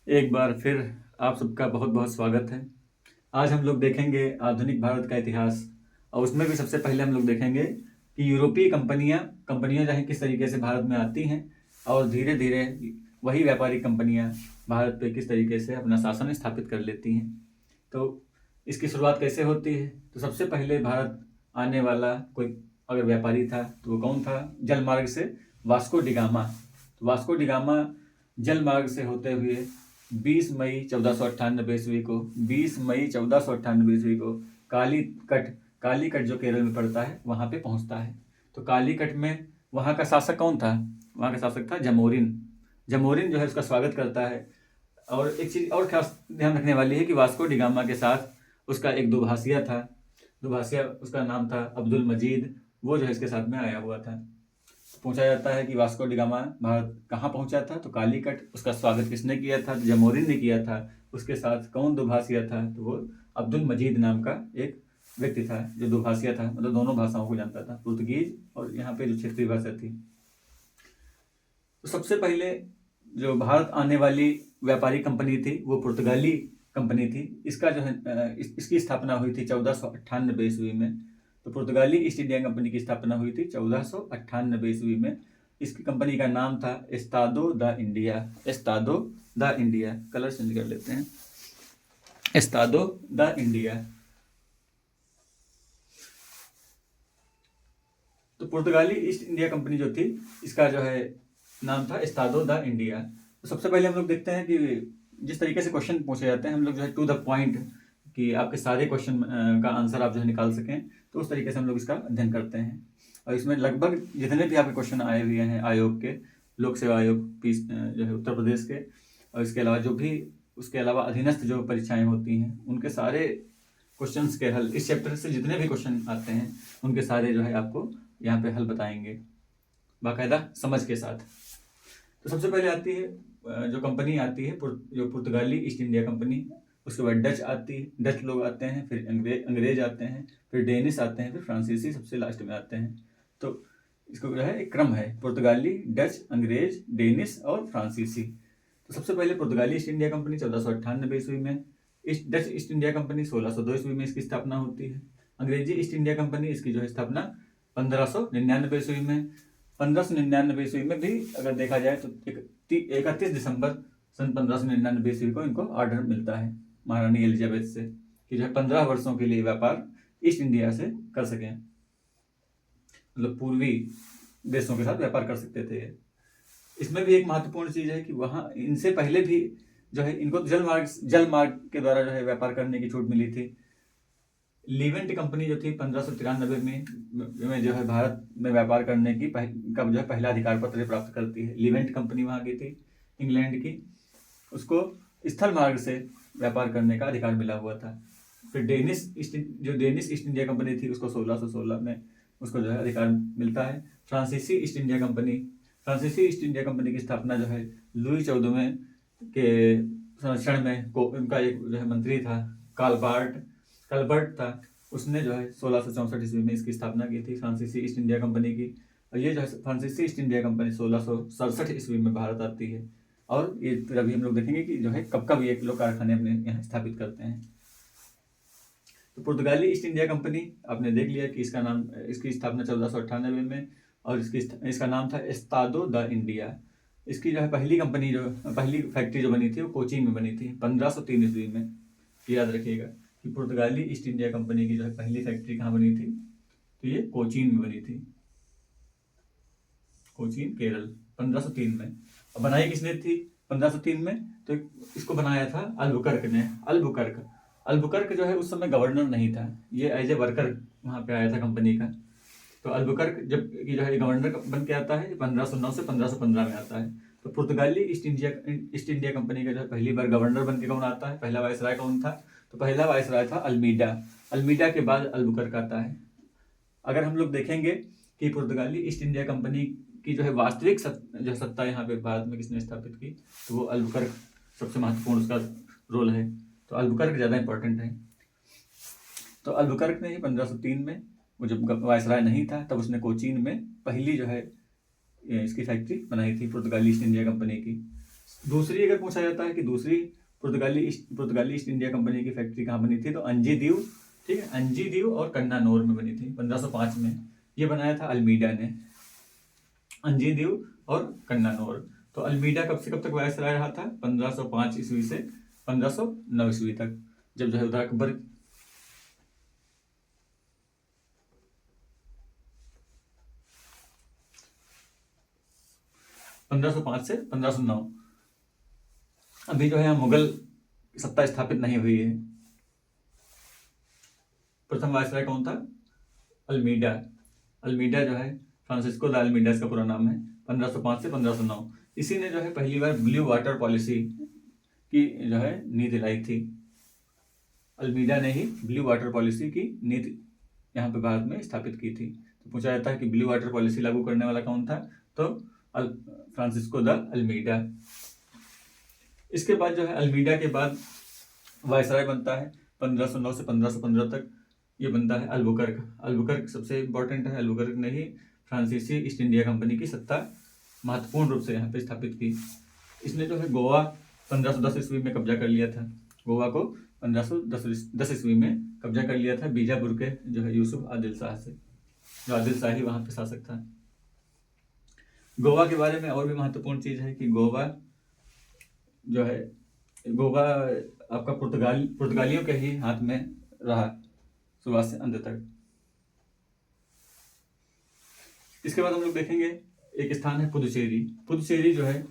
एक बार फिर आप सबका बहुत बहुत स्वागत है। आज हम लोग देखेंगे आधुनिक भारत का इतिहास, और उसमें भी सबसे पहले हम लोग देखेंगे कि यूरोपीय कंपनियां जो हैं किस तरीके से भारत में आती हैं, और धीरे धीरे वही व्यापारिक कंपनियां भारत पे किस तरीके से अपना शासन स्थापित कर लेती हैं। तो इसकी शुरुआत कैसे होती है? तो सबसे पहले भारत आने वाला कोई अगर व्यापारी था तो वो कौन था? जल मार्ग से वास्को डिगामा। तो वास्को डिगामा जल मार्ग से होते हुए 20 मई 1498 ईस्वी को 20 मई 1498 ईस्वी को कालीकट कालीकट जो केरल में पड़ता है वहाँ पे पहुँचता है। तो कालीकट में वहाँ का शासक कौन था? वहाँ का शासक था जमोरिन। जमोरिन जो है उसका स्वागत करता है। और एक चीज़ और खास ध्यान रखने वाली है कि वास्को डिगामा के साथ उसका एक दुभाषिया था। दुभाषिया उसका नाम था अब्दुल मजीद। वो जो है इसके साथ में आया हुआ था। पूछा जाता है कि वास्को डिगामा भारत कहाँ पहुंचा था? तो कालीकट। उसका स्वागत किसने किया था? तो जमोरिन ने किया था। उसके साथ कौन दुभाषिया था? तो वो अब्दुल मजीद नाम का एक व्यक्ति था जो दुभाषिया था, मतलब दोनों भाषाओं को जानता था, पुर्तगीज और यहाँ पे जो क्षेत्रीय भाषा थी। तो सबसे पहले जो भारत आने वाली व्यापारी कंपनी थी वो पुर्तगाली कंपनी थी। इसका जो है इसकी स्थापना हुई थी 1498 ईस्वी में। तो पुर्तगाली ईस्ट इंडिया कंपनी की स्थापना हुई थी 1498 ईस्वी में। इसकी कंपनी का नाम था Estado da India. Estado da India, colour change कर लेते हैं, एस्तादो द इंडिया। तो पुर्तगाली ईस्ट इंडिया कंपनी जो थी इसका जो है नाम था एस्तादो द इंडिया। तो सबसे पहले हम लोग देखते हैं कि जिस तरीके से क्वेश्चन पूछे जाते हैं हम लोग जो है टू द पॉइंट, कि आपके सारे क्वेश्चन का आंसर आप जो है निकाल सकें, तो उस तरीके से हम लोग इसका अध्ययन करते हैं। और इसमें लगभग जितने भी आपके क्वेश्चन आए हुए हैं आयोग के, लोक सेवा आयोग जो है उत्तर प्रदेश के, और इसके अलावा जो भी उसके अलावा अधीनस्थ जो परीक्षाएं होती हैं उनके सारे क्वेश्चंस के हल, इस चैप्टर से जितने भी क्वेश्चन आते हैं उनके सारे जो है आपको यहाँ पे हल बताएंगे बाकायदा समझ के साथ। तो सबसे पहले आती है जो कंपनी आती है जो पुर्तगाली ईस्ट इंडिया कंपनी। उसके बाद डच आती है, डच लोग आते हैं, फिर अंग्रेज आते हैं, फिर डेनिश आते हैं, फिर फ्रांसीसी सबसे लास्ट में आते हैं। तो इसको जो है एक क्रम है, पुर्तगाली, डच, अंग्रेज, डेनिश और फ्रांसीसी। तो सबसे पहले पुर्तगाली ईस्ट इंडिया कंपनी 1498 ईस्वी में। डच ईस्ट इंडिया कंपनी 1602 ईस्वी में इसकी स्थापना होती है। अंग्रेजी ईस्ट इंडिया कंपनी इसकी जो है स्थापना 1599 ईस्वी में। 1599 ईस्वी में भी अगर देखा जाए तो 31 दिसंबर सन 1599 ईस्वी को इनको ऑर्डर मिलता है महारानी एलिजाबेथ से कि जो है 15 वर्षों के लिए व्यापार ईस्ट इंडिया से कर सकें, मतलब पूर्वी देशों के साथ व्यापार कर सकते थे। इसमें भी एक महत्वपूर्ण चीज है कि वहाँ इनसे पहले भी जो है इनको जल मार्ग के द्वारा जो है व्यापार करने की छूट मिली थी। लिवेंट कंपनी जो थी 1593 में जो है भारत में व्यापार करने की का जो है पहला अधिकार पत्र प्राप्त करती है। लिवेंट कंपनी वहाँ की थी, इंग्लैंड की। उसको स्थल मार्ग से व्यापार करने का अधिकार मिला हुआ था। फिर डेनिश ईस्ट इंडिया कंपनी थी उसको 1616 में उसको जो है अधिकार मिलता है। फ्रांसीसी ईस्ट इंडिया कंपनी की स्थापना जो है लुई 14वें के संरक्षण में उनका एक जो है मंत्री था कल्बर्ट था, उसने जो है 1664 ईस्वी में इसकी स्थापना की थी फ्रांसीसी ईस्ट इंडिया कंपनी की। और ये जो है फ्रांसीसी ईस्ट इंडिया कंपनी 1667 ईस्वी में भारत आती है। और ये फिर अभी हम लोग देखेंगे कि जो है कब कब ये लोग कारखाने अपने यहाँ स्थापित करते हैं। तो पुर्तगाली ईस्ट इंडिया कंपनी आपने देख लिया कि इसकी स्थापना 1498 में, और इसका नाम था एस्तादो द इंडिया। इसकी जो है पहली फैक्ट्री जो बनी थी वो कोचीन में बनी थी 1503 ईस्वी में। याद रखिएगा कि पुर्तगाली ईस्ट इंडिया कंपनी की जो है पहली फैक्ट्री कहाँ बनी थी? तो ये कोचीन में बनी थी, कोचीन केरल 1503 में। और बनाई किसने थी 1503 में? तो इसको बनाया था अल्बुकर्क ने। अल्बुकर्क जो है उस समय गवर्नर नहीं था, ये एज ए वर्कर वहाँ पे आया था कंपनी का। तो अल्बुकर्क जब जो है गवर्नर बन के आता है 1509 से 1515 में आता है। तो पुर्तगाली ईस्ट इंडिया कंपनी का जो है पहली बार गवर्नर बन के कौन आता है? पहला वायसराय कौन था? तो पहला वायसराय था अल्मीडा। अल्मीडा के बाद अल्बुकर्क आता है। अगर हम लोग देखेंगे कि पुर्तगाली ईस्ट इंडिया कंपनी की जो है वास्तविक जो सत्ता यहाँ पे भारत में किसने स्थापित की, तो वो अल्बुकर्क सबसे महत्वपूर्ण उसका रोल है। तो अल्बुकर्क ज़्यादा इंपॉर्टेंट है। तो अल्बुकर्क ने ही 1503 में, वो जब वायसराय नहीं था तब उसने कोचीन में पहली जो है इसकी फैक्ट्री बनाई थी पुर्तगाली ईस्ट इंडिया कंपनी की। दूसरी अगर पूछा जाता है कि दूसरी पुर्तगाली ईस्ट इंडिया कंपनी की फैक्ट्री कहाँ बनी थी, तो अंजी दीव, ठीक है, अंजी दीव और कन्नानौर में बनी थी 1505 में। ये बनाया था अल्मीडा ने, अंजी दीव और कन्नानौर। तो अल्मीडा कब से कब तक वायसराय रहा था? 1505 ईस्वी से 1509 ईस्वी तक, जब जो है उधर अकबर 1505 से 1509। अभी जो है यहाँ मुगल सत्ता स्थापित नहीं हुई है। प्रथम वायसराय कौन था? अल्मीडा। अल्मीडा जो है फ्रांसिस्को द अल्मीडा इसका पूरा नाम है, 1505 से 1509। इसी ने जो है पहली बार ब्लू वाटर पॉलिसी की जो है नीति लाई थी। अल्मीडा ने ही ब्लू वाटर पॉलिसी की नीति यहाँ पे भारत में स्थापित की थी। तो पूछा जाता है कि ब्लू वाटर पॉलिसी लागू करने वाला कौन था? तो फ्रांसिस्को द अल्मीडा। इसके बाद जो है अल्मीडा के बाद वायसराय बनता है 1509 से 1515 तक। ये बनता है अल्बुकर्क। अल्बुकर्क सबसे इंपॉर्टेंट है। अल्बुकर्क ने ही फ्रांसीसी ईस्ट इंडिया कंपनी की सत्ता महत्वपूर्ण रूप से यहाँ पे स्थापित की। इसने जो है गोवा 1510 ईस्वी में कब्जा कर लिया था। गोवा को 1510 ईस्वी में कब्जा कर लिया था बीजापुर के जो है यूसुफ आदिल शाह से, जो आदिल शाही वहाँ पे शासक था। गोवा के बारे में और भी महत्वपूर्ण चीज़ है कि गोवा जो है, गोवा आपका पुर्तगालियों के ही हाथ में रहा शुरुआत से अंत तक। इसके बाद हम लोग देखेंगे एक स्थान है पुदुचेरी। पुदुचेरी जो है,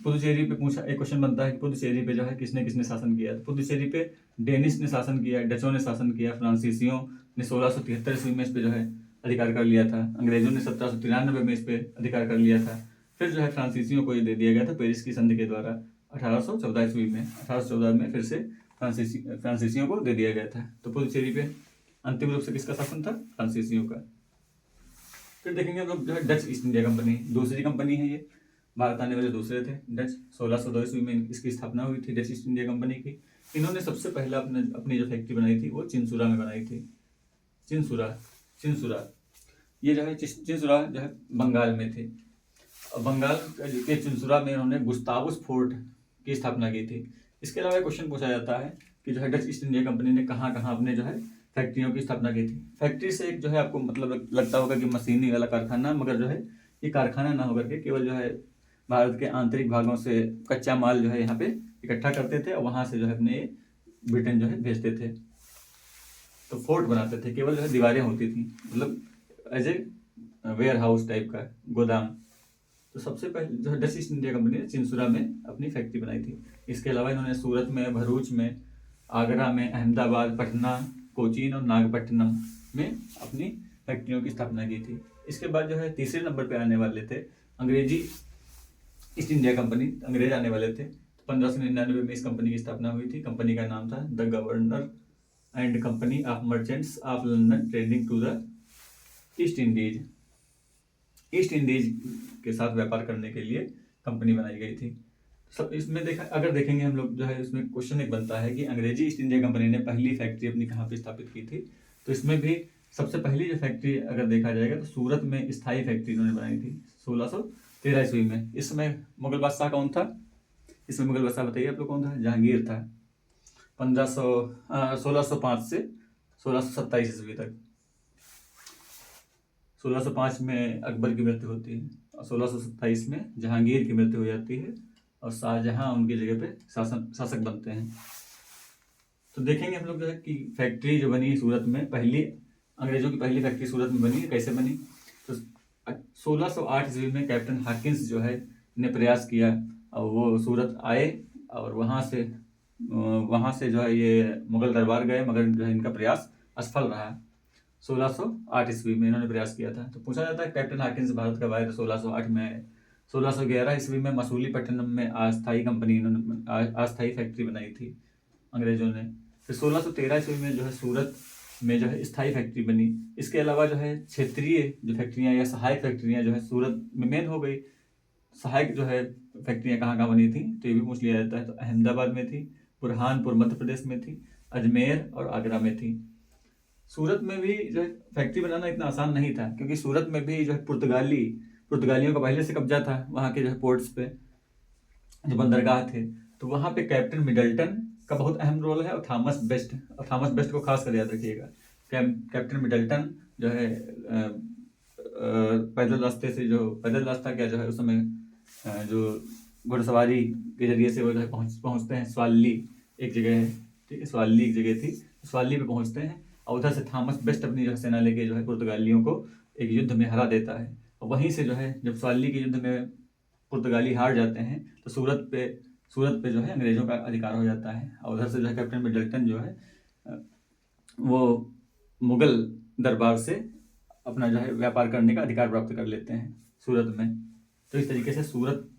पुदुचेरी पे पूछा एक क्वेश्चन बनता है कि पुदुचेरी पे जो है किसने किसने शासन किया। तो पुदुचेरी पे डेनिस ने शासन किया, डचों ने शासन किया, फ्रांसीसियों ने 1673 ईस्वी में इस पे जो है अधिकार कर लिया था, अंग्रेजों ने 1793 में इस पे अधिकार कर लिया था। फिर जो है फ्रांसीसियों को ये दे दिया गया था पेरिस की संधि के द्वारा 1814 ईस्वी में। 1814 में फिर से फ्रांसीसियों को दे दिया गया था। तो पुदुचेरी पे अंतिम रूप से किसका शासन था? फ्रांसीसियों का। फिर देखेंगे हम लोग जो है डच ईस्ट इंडिया कंपनी, दूसरी कंपनी है ये। भारत आने वाले दूसरे थे डच। 1602 ईस्वी में इसकी स्थापना हुई थी डच ईस्ट इंडिया कंपनी की। इन्होंने सबसे पहला अपनी जो फैक्ट्री बनाई थी वो चिंसुरा में बनाई थी। चिंसुरा ये जो है चिंसुरा जो है बंगाल में थी। बंगाल के चिंसुरा में इन्होंने गुस्तावस फोर्ट की स्थापना की थी। इसके अलावा क्वेश्चन पूछा जाता है कि जो है डच ईस्ट इंडिया कंपनी ने कहाँ कहाँ अपने जो है फैक्ट्रियों की स्थापना की थी। फैक्ट्री से एक जो है आपको मतलब लगता होगा कि मशीनी वाला कारखाना, मगर जो है ये कारखाना ना होकर के केवल जो है भारत के आंतरिक भागों से कच्चा माल जो है यहाँ पे इकट्ठा करते थे और वहाँ से जो है अपने ब्रिटेन जो है भेजते थे। तो फोर्ट बनाते थे, केवल जो है दीवारें होती थी, मतलब as a warehouse type का गोदाम। तो सबसे पहले जो है डच ईस्ट इंडिया कंपनी ने चिंसुरा में अपनी फैक्ट्री बनाई थी। इसके अलावा इन्होंने सूरत में, भरूच में, आगरा में, अहमदाबाद, पटना, कोचीन और नागपट्टनम में अपनी फैक्ट्रियों की स्थापना की थी। इसके बाद जो है तीसरे नंबर पे आने वाले थे अंग्रेजी ईस्ट इंडिया कंपनी। अंग्रेज आने वाले थे। 1599 में इस कंपनी की स्थापना हुई थी। कंपनी का नाम था the governor and company of merchants of London trading to the East Indies. East Indies के साथ व्यापार करने के लिए कंपनी बनाई गई थी। सब इसमें अगर देखेंगे हम लोग जो है इसमें क्वेश्चन एक बनता है कि अंग्रेजी ईस्ट इंडिया कंपनी ने पहली फैक्ट्री अपनी कहाँ पे स्थापित की थी। तो इसमें भी सबसे पहली जो फैक्ट्री अगर देखा जाएगा तो सूरत में स्थायी फैक्ट्री इन्होंने बनाई थी 1613 ईस्वी में। इस समय मुगल बादशाह कौन था? इसमें मुगल बादशाह बताइए आप लोग कौन था? जहांगीर था। 1605 से 1627 ईस्वी तक। 1605 में अकबर की मृत्यु होती है और 1627 में जहांगीर की मृत्यु हो जाती है और शाहजहां उनकी जगह पे शासक बनते हैं। तो देखेंगे हम लोग जो है कि फैक्ट्री जो बनी सूरत में, पहली अंग्रेजों की पहली फैक्ट्री सूरत में बनी, कैसे बनी। तो 1608 ईस्वी में कैप्टन हाकिंस जो है ने प्रयास किया और वो सूरत आए और वहाँ से जो है ये मुगल दरबार गए, मगर जो है इनका प्रयास असफल रहा। 1608 ईस्वी में इन्होंने प्रयास किया था। तो पूछा जाता है कैप्टन हाकिंस भारत कब आए? तो 1608 में आए। 1611 ईस्वी में मसूलीपट्टनम में अस्थायी फैक्ट्री बनाई थी अंग्रेजों ने। फिर 1613 ईस्वी में जो है सूरत में जो है स्थायी फैक्ट्री बनी। इसके अलावा जो है क्षेत्रीय जो फैक्ट्रियाँ या सहायक फैक्ट्रियाँ जो है सूरत में मेन हो गई। सहायक जो है फैक्ट्रियाँ कहाँ कहाँ बनी थी तो ये भी पूछ लिया जाता है। तो अहमदाबाद में थी, बुरहानपुर मध्य प्रदेश में थी, अजमेर और आगरा में थी। सूरत में भी जो है फैक्ट्री बनाना इतना आसान नहीं था, क्योंकि सूरत में भी जो है पुर्तगालियों का पहले से कब्जा था वहाँ के जो है पोर्ट्स पे। जो बंदरगाह थे, तो वहाँ पे कैप्टन मिडल्टन का बहुत अहम रोल है, और थॉमस बेस्ट को खास कर याद रखिएगा। कैप्टन मिडल्टन जो है पैदल रास्ते से, जो पैदल रास्ता क्या जो है उस समय जो घुड़सवारी के जरिए से वो जो है पहुँचते हैं स्वाली, एक जगह है, ठीक है, स्वाली एक जगह थी, स्वाली पे पहुँचते हैं, और उधर से थॉमस बेस्ट अपनी जो है सेना लेके जो है पुर्तगालियों को एक युद्ध में हरा देता है। और वहीं से जो है जब स्वाली के युद्ध में पुर्तगाली हार जाते हैं, तो सूरत पे जो है अंग्रेज़ों का अधिकार हो जाता है, और उधर से जो है कैप्टन मिडल्टन जो है वो मुगल दरबार से अपना जो है व्यापार करने का अधिकार प्राप्त कर लेते हैं सूरत में। तो इस तरीके से सूरत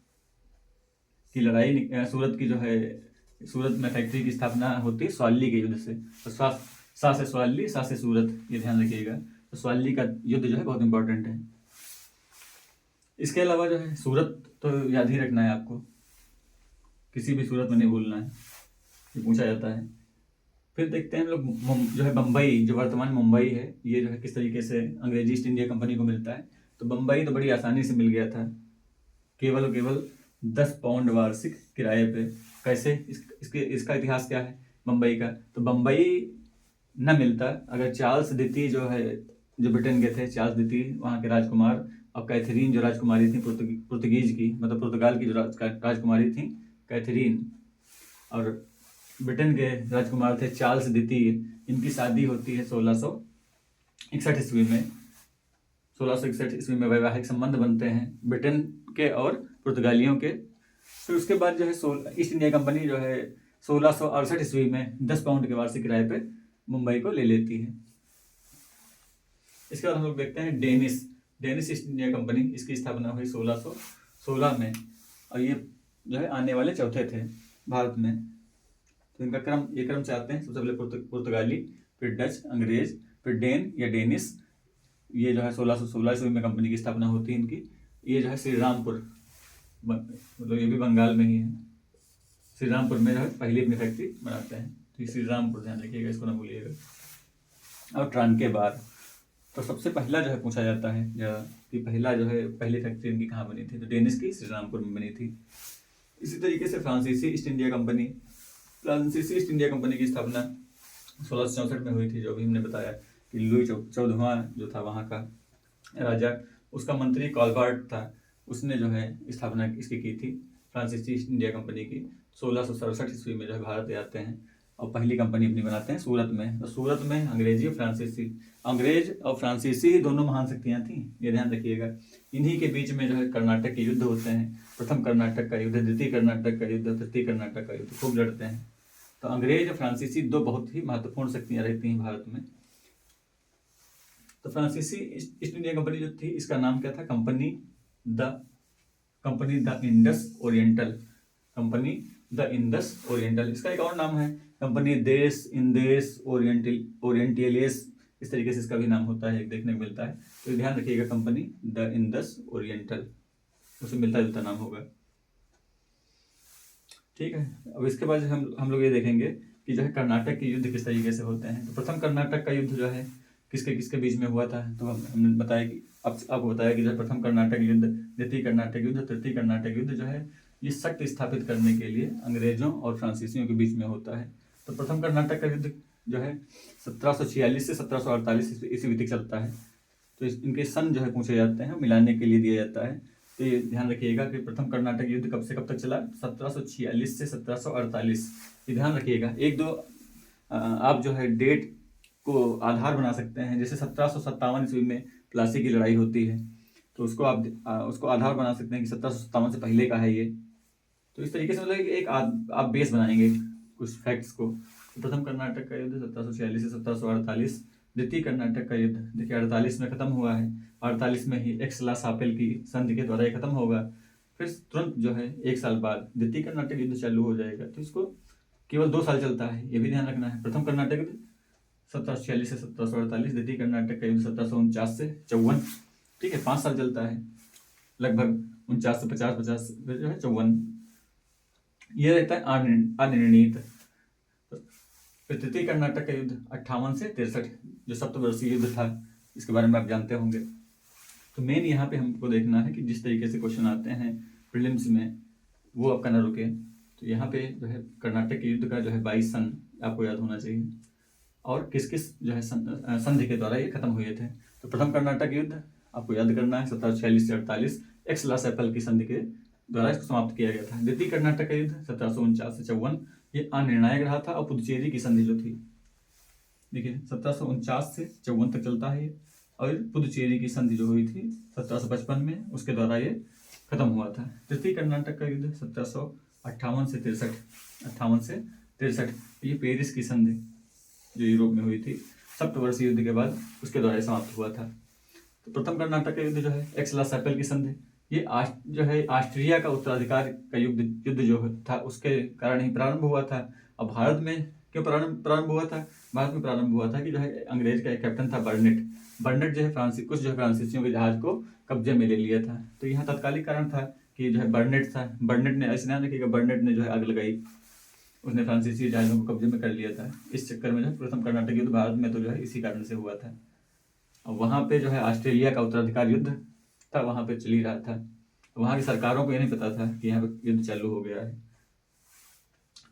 की लड़ाई, सूरत की जो है, सूरत में फैक्ट्री की स्थापना होती है स्वाली के युद्ध से। तो सा से स्वाली, सा से सूरत, ये ध्यान रखिएगा। तो स्वाली का युद्ध जो है बहुत इंपॉर्टेंट है। इसके अलावा जो है सूरत तो याद ही रखना है आपको, किसी भी सूरत में नहीं भूलना है, ये पूछा जाता है। फिर देखते हैं हम लोग जो है बम्बई, जो वर्तमान मुंबई है, ये जो है किस तरीके से अंग्रेजी ईस्ट इंडिया कंपनी को मिलता है। तो बम्बई तो बड़ी आसानी से मिल गया था, केवल 10 पाउंड वार्षिक किराए पे। कैसे? इसका इतिहास क्या है बम्बई का? तो बम्बई न मिलता अगर चार्ल्स द्वितीय जो है, जो ब्रिटेन के थे, चार्ल्स द्वितीय वहाँ के राजकुमार, और कैथरीन जो राजकुमारी थी पुर्तगीज की, मतलब पुर्तगाल की जो राजकुमारी थी कैथरीन, और ब्रिटेन के राजकुमार थे चार्ल्स द्वितीय, इनकी शादी होती है 1661 ईस्वी में। 1661 ईस्वी में वैवाहिक संबंध बनते हैं ब्रिटेन के और पुर्तगालियों के। फिर उसके बाद जो है ईस्ट इंडिया कंपनी जो है 1668 ईस्वी में 10 पाउंड के वार्षिक किराए पे मुंबई को ले लेती है। इसके बाद हम लोग देखते हैं डेनिश ईस्ट इंडिया कंपनी। इसकी स्थापना हुई 1616 में, और ये जो है आने वाले चौथे थे भारत में। तो इनका क्रम से आते हैं। सबसे पहले पुर्तगाली, फिर डच, अंग्रेज, फिर डेन या डेनिस। ये जो है 1616 ईस्वी में कंपनी की स्थापना होती है इनकी। ये जो है श्री रामपुर, मतलब ये भी बंगाल में ही है, श्री रामपुर में जो है पहली अपनी फैक्ट्री बनाते हैं। तो ये श्री रामपुर, ध्यान रखिएगा, इसको ना भूलिएगा। और ट्रांके बार, तो सबसे पहला जो है पूछा जाता है कि पहला जो है पहली फैक्ट्री इनकी कहाँ बनी थी, तो डेनिस की श्री रामपुर में बनी थी। इसी तरीके से फ्रांसीसी ईस्ट इंडिया कंपनी की स्थापना 1664 में हुई थी, जो भी हमने बताया कि लुई 14वां जो था वहाँ का राजा, उसका मंत्री कॉलबार्ट था, उसने जो है स्थापना इसकी की थी फ्रांसीसी ईस्ट इंडिया कंपनी की। 1667 ईस्वी में जो है भारत आते हैं और पहली कंपनी अपनी बनाते हैं सूरत में। तो सूरत में अंग्रेज और फ्रांसीसी दोनों महान शक्तियाँ थीं, ये ध्यान रखिएगा। इन्हीं के बीच में जो है कर्नाटक के युद्ध होते हैं। प्रथम कर्नाटक का युद्ध, द्वितीय कर्नाटक का युद्ध, तृतीय कर्नाटक का युद्ध, खूब लड़ते हैं। तो अंग्रेज और फ्रांसीसी दो बहुत ही महत्वपूर्ण शक्तियाँ रहती हैं भारत में। तो फ्रांसीसी ईस्ट इंडिया कंपनी जो थी, इसका नाम क्या था? Company the Indus oriental. इसका एक और नाम है कंपनी इंदेश ओरिएंटलिस, इस तरीके से इसका भी नाम होता है, एक देखने को मिलता है। तो ध्यान रखिएगा, कंपनी द इंडस ओरिएंटल, उससे मिलता जुलता नाम होगा, ठीक है। अब इसके बाद हम लोग ये देखेंगे कि जो है कर्नाटक के युद्ध किस तरीके से होते हैं। तो प्रथम कर्नाटक का युद्ध जो है किसके बीच में हुआ था, तो हमने बताया कि आपको बताया कि जो है प्रथम कर्नाटक युद्ध, द्वितीय कर्नाटक युद्ध, तृतीय कर्नाटक युद्ध जो है ये शक्ति स्थापित करने के लिए अंग्रेजों और फ्रांसीसियों के बीच में होता है। तो प्रथम कर्नाटक का युद्ध जो है 1746 से 1748 ईस्वी तक चलता है। तो इनके सन जो है पूछे जाते हैं, मिलाने के लिए दिया जाता है। तो ये ध्यान रखिएगा कि प्रथम कर्नाटक युद्ध कब से कब तक चला? 1746 से 1748। ये ध्यान रखिएगा। एक दो आप जो है डेट को आधार बना सकते हैं। जैसे 1757 ईस्वी में प्लासी की लड़ाई होती है, तो उसको आप उसको आधार बना सकते हैं कि 1757 से पहले का है ये। तो इस तरीके से मतलब एक आप बेस बनाएंगे कुछ फैक्ट्स को। तो प्रथम कर्नाटक का युद्ध 1746 से 1748। द्वितीय कर्नाटक का युद्ध देखिए 48 में खत्म हुआ है, 48 में ही एक्स-ला-शापेल की संधि के द्वारा ये खत्म होगा। फिर तुरंत जो है 1 साल बाद द्वितीय कर्नाटक युद्ध चालू हो जाएगा। तो इसको केवल 2 साल चलता है, ये भी ध्यान रखना है। प्रथम कर्नाटक युद्ध 1746 से 1748, द्वितीय कर्नाटक का युद्ध 1749 से 54, ठीक है, 5 साल चलता है, लगभग 49 से 50 फिर जो है 54, ये रहता है अनिर्णीत। फिर तृतीय कर्नाटक का युद्ध 58 से 63, जो सप्तवर्षीय युद्ध था, इसके बारे में आप जानते होंगे। तो मेन यहाँ पे हमको देखना है कि जिस तरीके से क्वेश्चन आते हैं प्रीलिम्स में, वो आपका ना रुके। तो यहाँ पे जो है कर्नाटक के युद्ध का जो है 22 सन आपको याद होना चाहिए, और किस किस जो है संधि के द्वारा ये खत्म हुए थे। तो प्रथम कर्नाटक युद्ध आपको याद करना है 1746 से 48 एक्स-ला-सैपल की संधि के द्वारा इसको समाप्त किया गया था। द्वितीय कर्नाटक का युद्ध 1749 से 54 ये अनिर्णायक रहा था, और पुदुचेरी की संधि जो थी, देखिए 1749 से 54 तक चलता है ये, और पुदुचेरी की संधि जो हुई थी 1755 में, उसके द्वारा ये खत्म हुआ था। तृतीय कर्नाटक का युद्ध 1758 से 63 ये पेरिस की संधि जो यूरोप में हुई थी सप्तवर्षीय युद्ध के बाद, उसके द्वारा समाप्त हुआ था। तो प्रथम कर्नाटक का युद्ध जो है एक्स-ला-सैपल की संधि, ये जो है ऑस्ट्रिया का उत्तराधिकार का युद्ध जो था उसके कारण ही प्रारंभ हुआ था। अब भारत में क्यों प्रारंभ हुआ था? भारत में प्रारंभ हुआ था कि जो है अंग्रेज का एक कैप्टन था बर्नेट जो है कुछ जो है फ्रांसीसियों के जहाज को कब्जे में ले लिया था। तो यहाँ तत्कालिक कारण था कि जो है बर्नेट ने, ऐसे ना देखिएगा, बर्नेट ने जो है आग लगाई, उसने फ्रांसीसी जहाज़ों को कब्जे में कर लिया था। इस चक्कर में जो है प्रथम कर्नाटक युद्ध भारत में तो जो है इसी कारण से हुआ था। और वहाँ पे जो है ऑस्ट्रेलिया का उत्तराधिकार युद्ध था, वहाँ पे चल ही रहा था। वहाँ की सरकारों को ये नहीं पता था कि यहाँ पे युद्ध चालू हो गया है।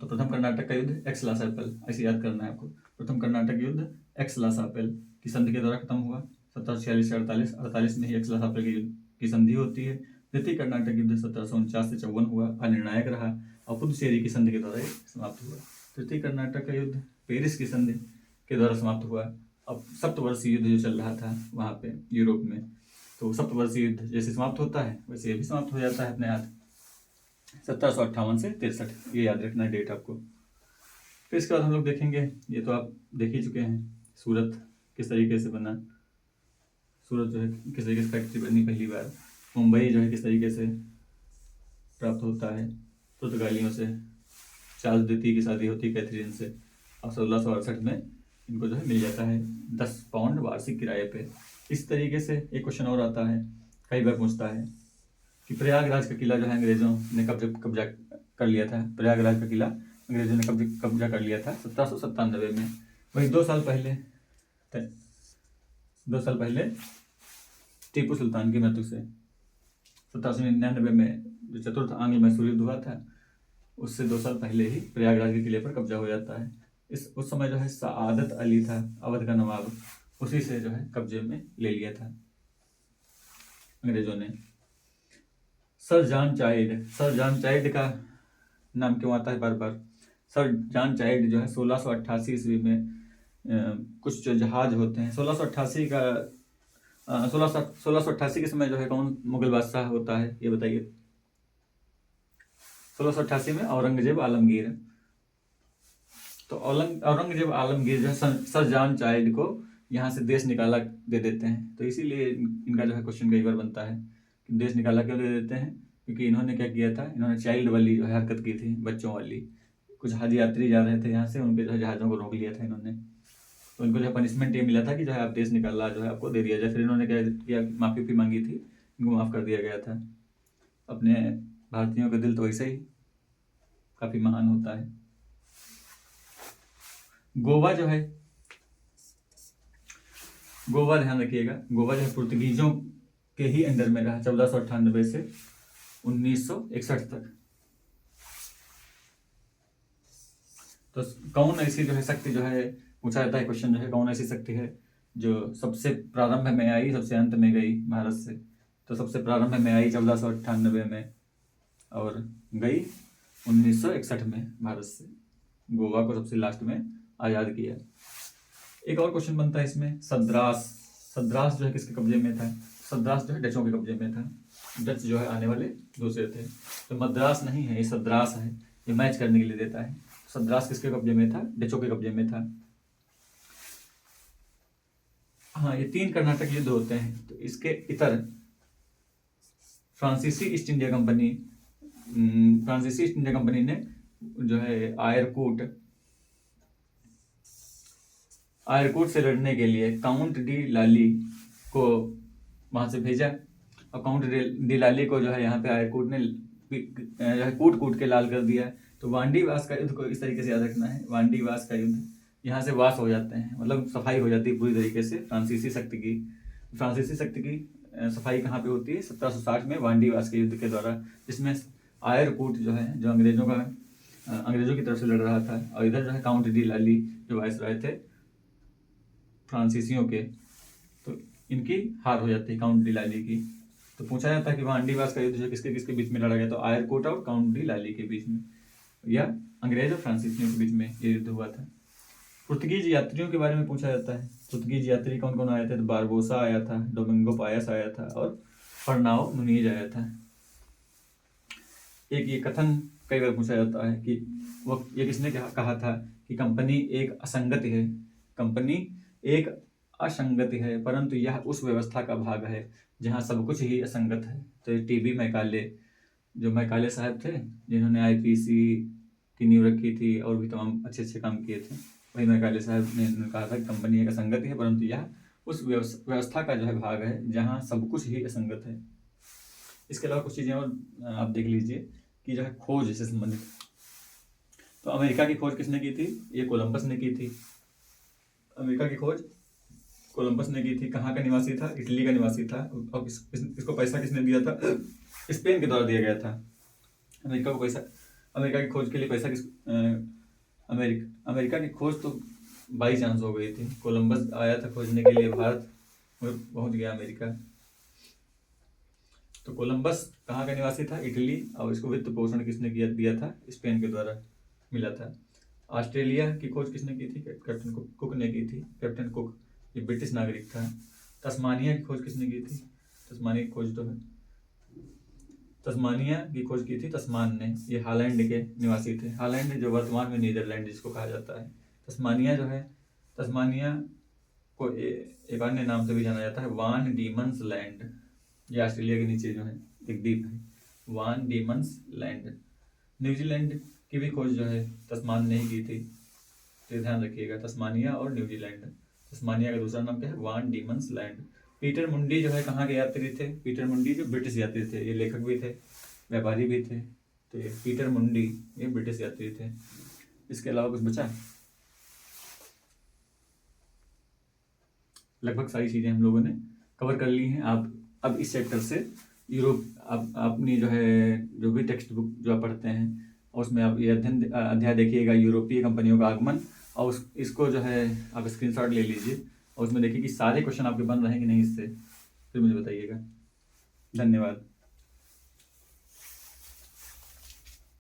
तो प्रथम कर्नाटक का युद्ध एक्स-ला-सैपल, ऐसे याद करना है आपको। प्रथम कर्नाटक युद्ध एक्स-ला-सैपल की संधि के द्वारा खत्म हुआ 1746 से 48 में ही एक्स-ला-सैपल की संधि होती है। द्वितीय कर्नाटक युद्ध 1749 से 54 हुआ, अनिर्णायक रहा, और पुदुचेरी की संधि के द्वारा समाप्त हुआ। तृतीय कर्नाटक का युद्ध पेरिस की संधि के द्वारा समाप्त हुआ। अब सप्तवर्षीय युद्ध जो चल रहा था वहाँ पे यूरोप में, तो सप्तवर्षीय युद्ध जैसे समाप्त होता है वैसे ये भी समाप्त हो जाता है अपने आप। 1758 से 63, ये याद रखना है डेट आपको। फिर इसके बाद हम लोग देखेंगे, ये तो आप देख ही चुके हैं, सूरत किस तरीके से बना, सूरत जो है किस तरीके से फैक्ट्री बनी पहली बार, मुंबई जो है किस तरीके से प्राप्त होता है पुर्तगालियों से, चार्ल्स द्वितीय की शादी होती है कैथरीन से, और 1668 में इनको जो है मिल जाता है 10 पाउंड वार्षिक किराए पे। इस तरीके से एक क्वेश्चन और आता है, कई बार पूछता है कि प्रयागराज का किला जो है अंग्रेजों ने कब्जा कर लिया था। प्रयागराज का किला अंग्रेजों ने कब्जा कर लिया था 1797 में। वही 2 साल पहले टीपू सुल्तान की मृत्यु से 1799 में जो चतुर्थ आंग्ल मैसूर युद्ध हुआ था, उससे 2 साल पहले ही प्रयागराज के किले पर कब्जा हो जाता है। उस समय जो है सआदत अली था अवध का नवाब, उसी से जो है कब्जे में ले लिया था अंग्रेजों ने। सर जॉन चाइल्ड का नाम क्यों आता है बार बार? सर जॉन चाइल्ड जो है 1688 ईस्वी में कुछ जो जहाज होते हैं 1688 के समय जो है कौन मुगल बादशाह होता है ये बताइए? 1688 में औरंगजेब आलमगीर। तो औरंगजेब आलमगीर जो है सर जॉन चाइल्ड को यहाँ से देश निकाला दे देते हैं। तो इसीलिए इनका जो है क्वेश्चन कई बार बनता है कि देश निकाला क्यों दे देते हैं? क्योंकि इन्होंने क्या किया था, इन्होंने चाइल्ड वाली जो है हरकत की थी, बच्चों वाली। कुछ हज यात्री जा रहे थे यहाँ से, उनके जो है जहाज़ों को रोक लिया था इन्होंने। तो इनको जो है पनिशमेंट ये मिला था कि जो है आप देश निकाला जो है आपको दे दिया जाए। फिर इन्होंने क्या किया, माफ़ी मांगी थी, इनको माफ़ कर दिया गया था। अपने भारतीयों का दिल तो वैसे ही काफ़ी महान होता है। गोवा जो है, गोवा ध्यान रखिएगा, गोवा जो है पुर्तगीजों के ही अंडर में रहा 1498 से 1961 तक। तो कौन ऐसी जो है शक्ति जो है पूछा जाता है क्वेश्चन जो है, कौन ऐसी शक्ति है जो सबसे प्रारंभ में आई सबसे अंत में गई भारत से? तो सबसे प्रारंभ में आई 1498 में और गई 1961 में भारत से। गोवा को सबसे लास्ट में आज़ाद किया। एक और क्वेश्चन बनता है इसमें, सद्रास जो है किसके कब्जे में था? सद्रास जो है डचों के कब्जे में था। डच जो है आने वाले दूसरे थे, तो मद्रास नहीं है, ये सद्रास है, ये मैच करने के लिए देता है। सद्रास किसके कब्जे में था? डचों के कब्जे में था। हाँ, ये 3 कर्नाटक युद्ध होते हैं। तो इसके इतर फ्रांसीसी ईस्ट इंडिया कंपनी ने जो है आयरकूट से लड़ने के लिए काउंट डी लाली को वहाँ से भेजा, और काउंट डी लाली को जो है यहाँ पे आयरकूट ने जो है कूट के लाल कर दिया। तो वांडीवास का युद्ध को इस तरीके से याद रखना है, वांडीवास का युद्ध, यहाँ से वास हो जाते हैं, मतलब सफाई हो जाती है पूरी तरीके से फ्रांसीसी शक्ति की सफाई कहाँ पे होती है? 1760 में वांडीवास के युद्ध के द्वारा, जिसमें आयरकूट जो है, जो अंग्रेजों की तरफ से लड़ रहा था, और इधर जो है काउंट डी लाली जो वायसराय थे फ्रांसीसियों के, तो इनकी हार हो जाती है काउंट डी लाली की। तो पूछा जाता है कि वहाँ अंडीवास का युद्ध जो किसके किसके बीच में लड़ा गया, तो आयरकूट और काउंट डी लाली के बीच में, या अंग्रेज और फ्रांसीसियों के बीच में ये युद्ध हुआ था। पुर्तगीज यात्रियों के बारे में पूछा जाता है, पुर्तगीज यात्री कौन कौन आए थे, तो बारबोसा आया था, डोमिंगो पायस आया था, और फर्नाओ मुनीज आया था। एक ये कथन कई बार पूछा जाता है कि वो ये किसने कहा था कि कंपनी एक असंगति है, कंपनी एक असंगति है, परंतु यह उस व्यवस्था का भाग है जहाँ सब कुछ ही असंगत है। तो ये टीबी मैकाले, जो मैकाले साहब थे जिन्होंने आईपीसी की नींव रखी थी और भी तमाम अच्छे अच्छे काम किए थे, वही मैकाले साहब ने कहा था कि कंपनी एक असंगति है, परंतु यह उस व्यवस्था का जो है भाग है जहाँ सब कुछ ही असंगत है। इसके अलावा कुछ चीज़ें और आप देख लीजिए कि जो है खोज से संबंधित। तो अमेरिका की खोज किसने की थी, ये कोलंबस ने की थी। अमेरिका की खोज कोलंबस ने की थी। कहाँ का निवासी था, इटली का निवासी था। और इसको पैसा किसने दिया था, स्पेन के द्वारा दिया गया था। अमेरिका को पैसा, अमेरिका की खोज के लिए पैसा अमेरिका की खोज तो बाई चांस हो गई थी। कोलंबस आया था खोजने के लिए भारत, पहुंच गया अमेरिका। तो कोलंबस कहाँ का निवासी था, इटली, और इसको वित्त पोषण किसने दिया था, स्पेन के द्वारा मिला था। ऑस्ट्रेलिया की खोज किसने की थी, कैप्टन कुक ने की थी। कैप्टन कुक ये ब्रिटिश नागरिक था। तस्मानिया की खोज किसने की थी, तस्मानिया की खोज तो है, तस्मानिया की खोज की थी तस्मान ने, ये हॉलैंड के निवासी थे। हॉलैंड जो वर्तमान में नीदरलैंड जिसको कहा जाता है। तस्मानिया जो है, तस्मानिया को एक अन्य नाम से भी जाना जाता है, वान डीमंस लैंड। ये ऑस्ट्रेलिया के नीचे जो है एक द्वीप है, वान डीमंस लैंड। न्यूजीलैंड की भी खोज जो है तस्मान ने ही की थी, तो ध्यान रखिएगा, तस्मानिया और न्यूजीलैंड। तस्मानिया का दूसरा नाम क्या है, वान डीमंस लैंड। पीटर मुंडी जो है कहाँ के यात्री थे, पीटर मुंडी जो ब्रिटिश यात्री थे, ये लेखक भी थे, व्यापारी भी थे। तो ये पीटर मुंडी ये ब्रिटिश यात्री थे। इसके अलावा कुछ बचा, लगभग सारी चीज़ें हम लोगों ने कवर कर ली हैं। आप अब इस चैप्टर से यूरोप, आप अपनी जो है जो भी टेक्स्ट बुक जो आप पढ़ते हैं उसमें आप ये अध्याय देखिएगा, यूरोपीय कंपनियों का आगमन, और इसको जो है आप स्क्रीनशॉट ले लीजिए और उसमें देखिए कि सारे क्वेश्चन आपके बन रहे हैं कि नहीं, इससे फिर मुझे बताइएगा। धन्यवाद।